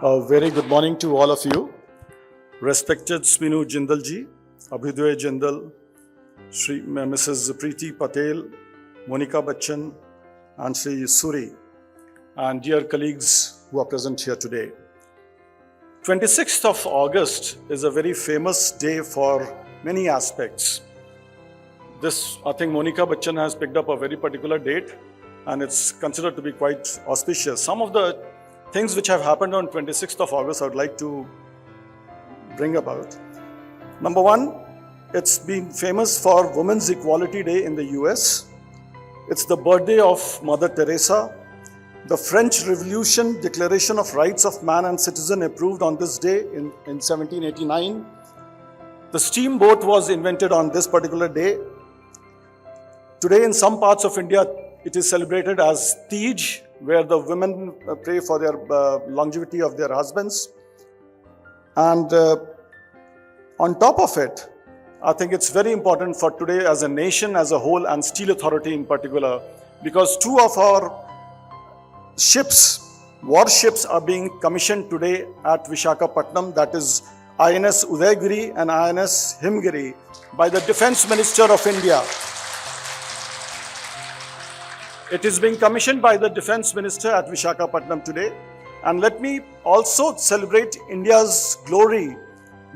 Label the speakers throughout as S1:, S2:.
S1: A very good morning to all of you. Respected Sminu Jindal ji, Abhidoy Jindal, Mrs. Preeti Patel, Monica Bachchan, and Sri Suri, and dear colleagues who are present here today. 26th of August is a very famous day for many aspects. I think Monica Bachchan has picked up a very particular date, and it's considered to be quite auspicious. Some of the things which have happened on 26th of August I would like to bring about. Number one, it's been famous for Women's Equality Day in the US. It's the birthday of Mother Teresa. The French Revolution Declaration of Rights of Man and Citizen approved on this day in 1789. The steamboat was invented on this particular day. Today in some parts of India, it is celebrated as Tej, where the women pray for their longevity of their husbands. And on top of it, I think it's very important for today as a nation as a whole and Steel Authority in particular, because two of our ships, warships, are being commissioned today at Visakhapatnam, that is INS Udaygiri and INS Himgiri, by the Defence Minister of India. It is being commissioned by the Defence Minister at Visakhapatnam today. And let me also celebrate India's glory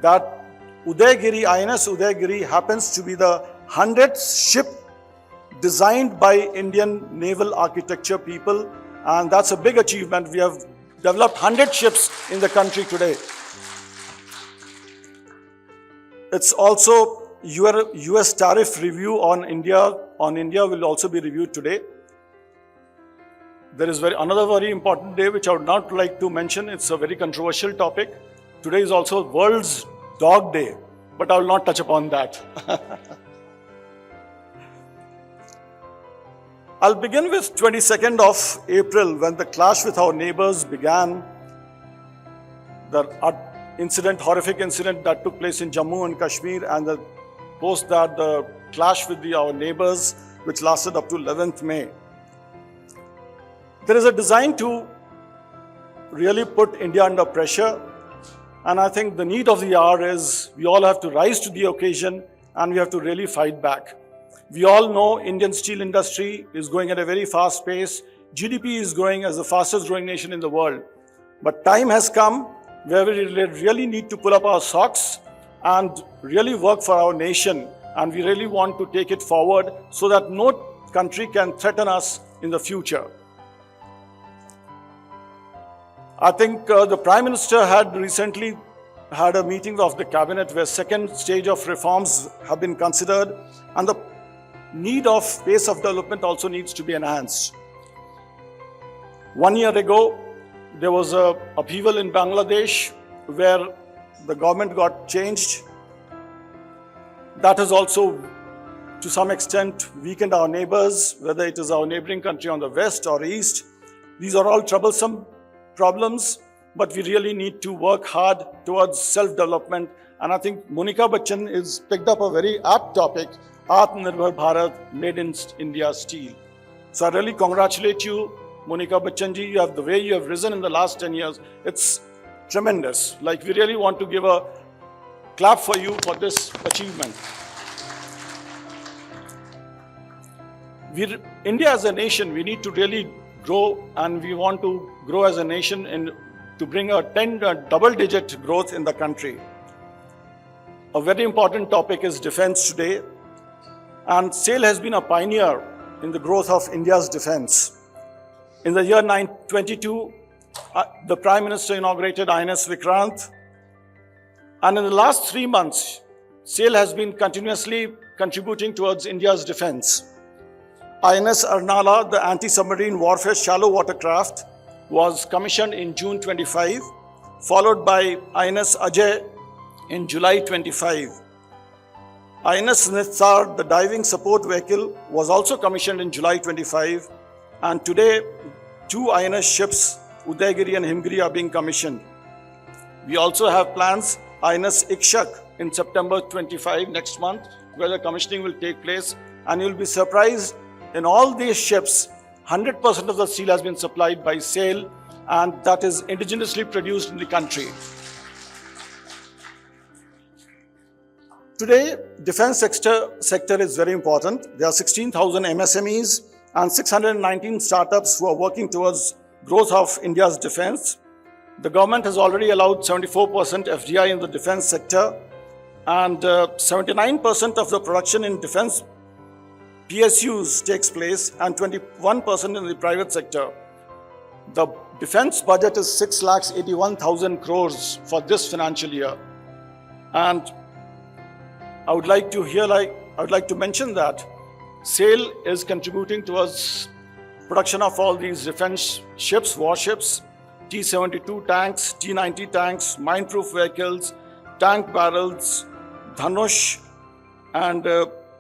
S1: that Udaygiri, INS Udaygiri happens to be the 100th ship designed by Indian naval architecture people. And that's a big achievement. We have developed 100 ships in the country today. It's also US tariff review on India will also be reviewed today. There is another very important day which I would not like to mention. It's a very controversial topic. Today is also World's Dog Day, but I will not touch upon that. I'll begin with 22nd of April, when the clash with our neighbors began. The horrific incident that took place in Jammu and Kashmir, and post that the clash with our neighbors, which lasted up to 11th May. There is a design to really put India under pressure, and I think the need of the hour is we all have to rise to the occasion and we have to really fight back. We all know Indian steel industry is going at a very fast pace. GDP is growing as the fastest growing nation in the world. But time has come where we really need to pull up our socks and really work for our nation, and we really want to take it forward so that no country can threaten us in the future. I think the Prime Minister had recently had a meeting of the cabinet where second stage of reforms have been considered, and the need of pace of development also needs to be enhanced. 1 year ago, there was an upheaval in Bangladesh where the government got changed. That has also, to some extent, weakened our neighbors, whether it is our neighboring country on the west or east. These are all troublesome problems, but we really need to work hard towards self-development. And I think Monica Bachchan has picked up a very apt topic, Atmanirbhar Bharat, made in India steel. So I really congratulate you, Monica Bachchan ji. The way you have risen in the last 10 years, it's tremendous. Like, we really want to give a clap for you for this achievement. India as a nation, we need to really grow, and we want to grow as a nation and to bring a double-digit growth in the country. A very important topic is defense today, and SAIL has been a pioneer in the growth of India's defense. In the year 1922, the Prime Minister inaugurated INS Vikrant, and in the last 3 months, SAIL has been continuously contributing towards India's defense. INS Arnala, the anti-submarine warfare shallow watercraft, was commissioned in June 25, followed by INS Ajay in July 25. INS Nitsar, the diving support vehicle, was also commissioned in July 25, and today 2 INS ships, Udaygiri and Himgiri, are being commissioned. We also have plans, INS Ikshak in September 25, next month, where the commissioning will take place, and you'll be surprised, in all these ships, 100% of the steel has been supplied by SAIL, and that is indigenously produced in the country. Today, defense sector is very important. There are 16,000 MSMEs and 619 startups who are working towards growth of India's defense. The government has already allowed 74% FDI in the defense sector, and 79% of the production in defense PSUs takes place and 21% in the private sector. The defense budget is 6,81,000 crores for this financial year. And I would like to mention that SAIL is contributing towards production of all these defense ships, warships, T-72 tanks, T-90 tanks, mine-proof vehicles, tank barrels, Dhanush, and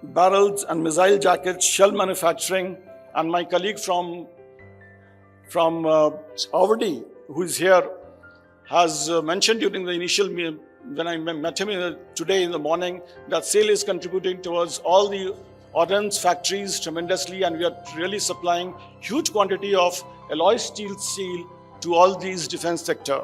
S1: barrels and missile jackets, shell manufacturing. And my colleague from Avadi, who is here, has mentioned during the initial meeting, when I met him today in the morning, that SAIL is contributing towards all the ordnance factories tremendously, and we are really supplying huge quantity of alloy steel to all these defense sector.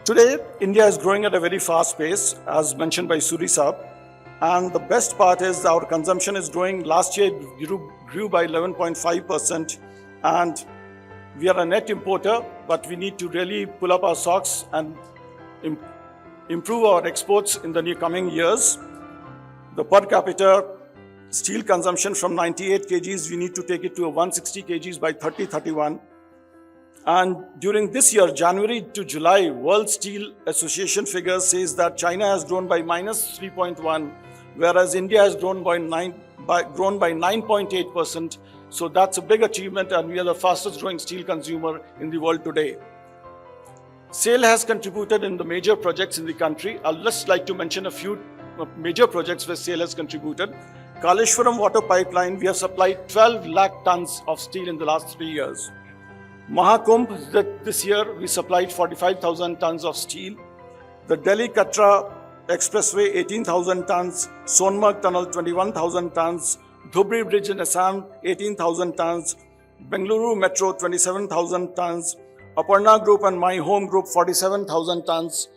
S1: Today, India is growing at a very fast pace, as mentioned by Suri Saab. And the best part is our consumption is growing. Last year, it grew by 11.5%. And we are a net importer, but we need to really pull up our socks and improve our exports in the coming years. The per capita steel consumption from 98 kgs, we need to take it to 160 kgs by 2031. And during this year, January to July, World Steel Association figures says that China has grown by minus 3.1, whereas India has grown by 9.8%. So that's a big achievement, and we are the fastest growing steel consumer in the world today. SAIL has contributed in the major projects in the country. I'll just like to mention a few major projects where SAIL has contributed. Kaleshwaram water pipeline, we have supplied 12 lakh tons of steel in the last 3 years. Mahakumbh, this year we supplied 45,000 tons of steel. The Delhi-Katra Expressway, 18,000 tons. Sonmarg Tunnel, 21,000 tons. Dhubri Bridge in Assam, 18,000 tons. Bengaluru Metro, 27,000 tons. Aparna Group and My Home Group, 47,000 tons.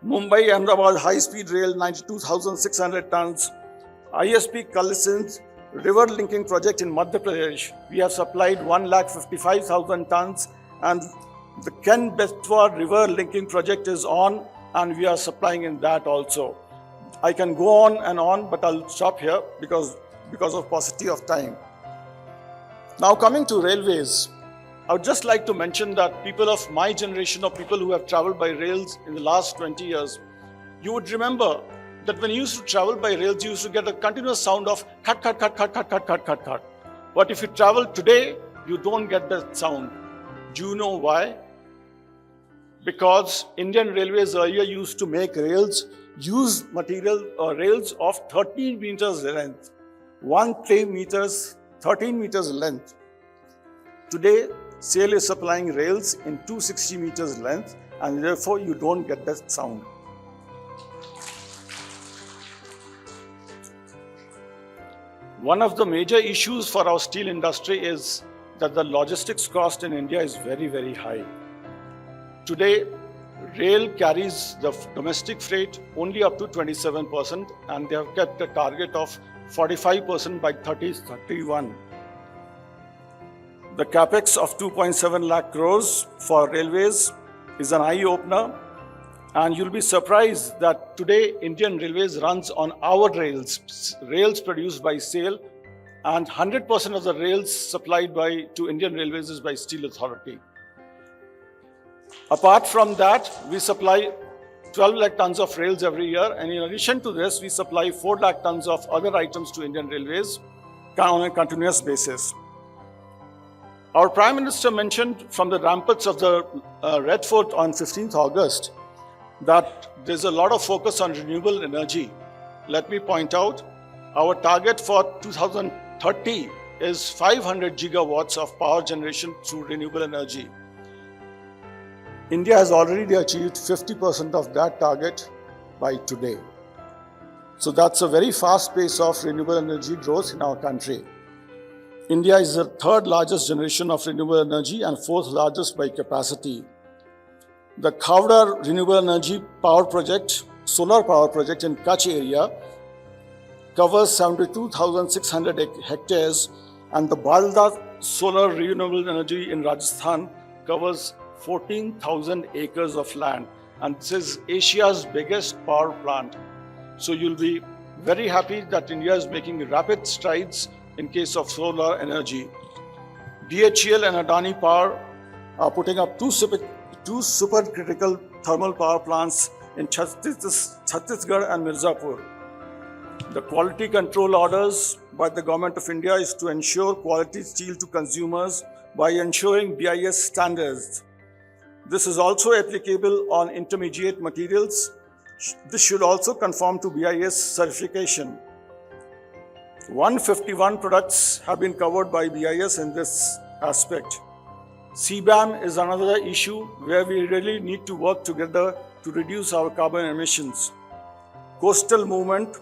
S1: Mumbai-Ahmedabad High-Speed Rail, 92,600 tons. ISP Kallisin's river linking project in Madhya Pradesh, we have supplied 1,55,000 tons, and the Ken-Betwa river linking project is on, and we are supplying in that also. I can go on and on, but I'll stop here because of paucity of time. Now coming to railways, I would just like to mention that people of my generation, or people who have traveled by rails in the last 20 years, you would remember that when you used to travel by rails, you used to get a continuous sound of cut, cut, cut, cut, cut, cut, cut, cut, cut. But if you travel today, you don't get that sound. Do you know why? Because Indian Railways earlier used to make rails, use material or rails of 13 meters length. 13 meters length. Today, SAIL is supplying rails in 260 meters length, and therefore you don't get that sound. One of the major issues for our steel industry is that the logistics cost in India is very, very high. Today, rail carries the domestic freight only up to 27%, and they have kept a target of 45% by 2031. The capex of 2.7 lakh crores for railways is an eye-opener, and you'll be surprised that today Indian Railways runs on our rails produced by SAIL, and 100% of the rails supplied to Indian Railways is by Steel Authority. Apart from that, we supply 12 lakh tons of rails every year, and in addition to this, we supply 4 lakh tons of other items to Indian Railways on a continuous basis. Our Prime Minister mentioned from the ramparts of the Red Fort on 15th August that there's a lot of focus on renewable energy. Let me point out, our target for 2030 is 500 gigawatts of power generation through renewable energy. India has already achieved 50% of that target by today. So that's a very fast pace of renewable energy growth in our country. India is the third largest generation of renewable energy and fourth largest by capacity. The Khavda Renewable Energy Power Project, solar power project in Kutch area covers 72,600 hectares, and the Balda Solar Renewable Energy in Rajasthan covers 14,000 acres of land, and this is Asia's biggest power plant. So you'll be very happy that India is making rapid strides in case of solar energy. BHEL and Adani Power are putting up two supercritical thermal power plants in Chhattisgarh and Mirzapur. The quality control orders by the Government of India is to ensure quality steel to consumers by ensuring BIS standards. This is also applicable on intermediate materials. This should also conform to BIS certification. 151 products have been covered by BIS in this aspect. CBAM is another issue where we really need to work together to reduce our carbon emissions. Coastal movement,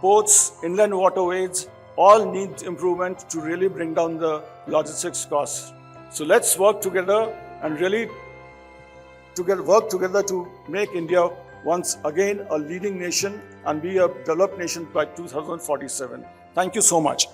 S1: ports, inland waterways, all need improvement to really bring down the logistics costs. So let's work together and really work together to make India once again a leading nation and be a developed nation by 2047. Thank you so much.